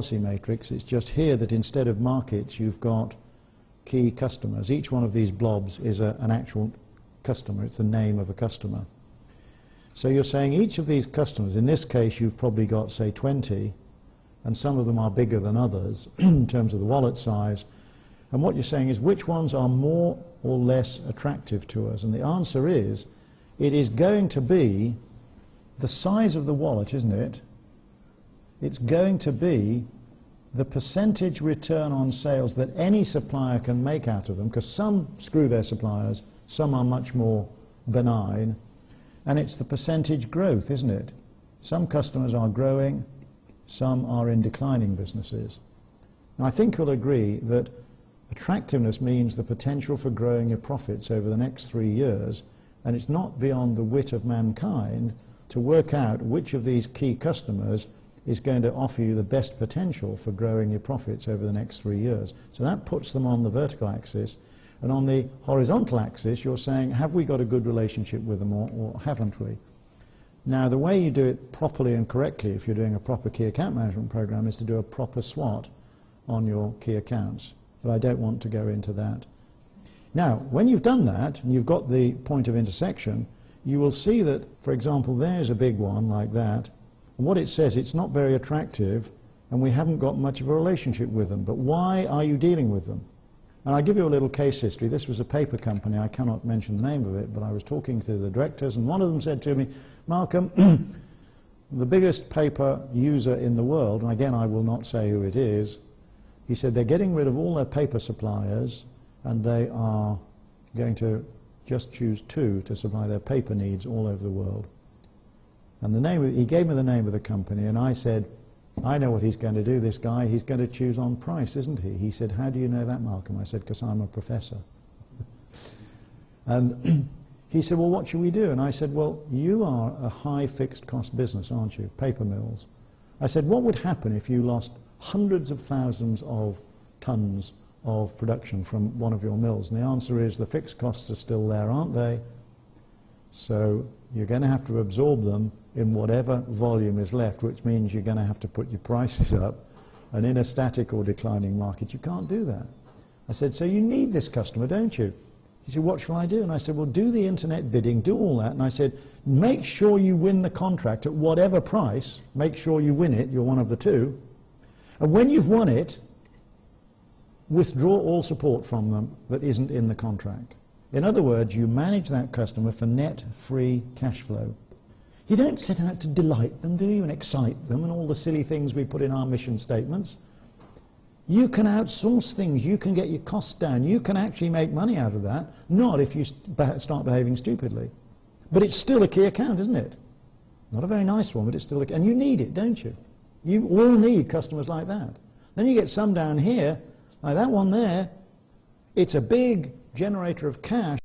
policy matrix. It's just here that instead of markets you've got key customers. Each one of these blobs is an actual customer. It's the name of a customer. So you're saying each of these customers, in this case you've probably got say 20, and some of them are bigger than others in terms of the wallet size, and what you're saying is which ones are more or less attractive to us, and the answer is it is going to be the size of the wallet, isn't it? It's going to be the percentage return on sales that any supplier can make out of them, because some screw their suppliers, some are much more benign, and it's the percentage growth, isn't it? Some customers are growing, some are in declining businesses. Now I think you'll agree that attractiveness means the potential for growing your profits over the next 3 years, and it's not beyond the wit of mankind to work out which of these key customers is going to offer you the best potential for growing your profits over the next 3 years. So that puts them on the vertical axis, and on the horizontal axis you're saying, have we got a good relationship with them or haven't we? Now the way you do it properly and correctly if you're doing a proper key account management program is to do a proper SWOT on your key accounts, but I don't want to go into that. Now when you've done that and you've got the point of intersection, you will see that, for example, there's a big one like that, and what it says, it's not very attractive and we haven't got much of a relationship with them, but why are you dealing with them? And I'll give you a little case history. This was a paper company, I cannot mention the name of it, but I was talking to the directors and one of them said to me, Malcolm, the biggest paper user in the world, and again I will not say who it is, he said they're getting rid of all their paper suppliers and they are going to just choose 2 to supply their paper needs all over the world. And the name, he gave me the name of the company, and I said, I know what he's going to do, this guy, he's going to choose on price, isn't he? He said, how do you know that, Malcolm? I said, because I'm a professor. And he said, well, what should we do? And I said, well, you are a high fixed cost business, aren't you? Paper mills. I said, what would happen if you lost hundreds of thousands of tons of production from one of your mills? And the answer is the fixed costs are still there, aren't they? So you're going to have to absorb them in whatever volume is left, which means you're going to have to put your prices up, and in a static or declining market you can't do that. I said, so you need this customer, don't you? He said, what shall I do? And I said, well, do the internet bidding, do all that. And I said, make sure you win the contract at whatever price, make sure you win it, you're one of the 2, and when you've won it, withdraw all support from them that isn't in the contract. In other words, you manage that customer for net free cash flow. You don't set out to delight them, do you, and excite them and all the silly things we put in our mission statements. You can outsource things, you can get your costs down, you can actually make money out of that, not if you start behaving stupidly. But it's still a key account, isn't it? Not a very nice one, but it's still a key, and you need it, don't you? You all need customers like that. Then you get some down here, like that one there, it's a big generator of cash,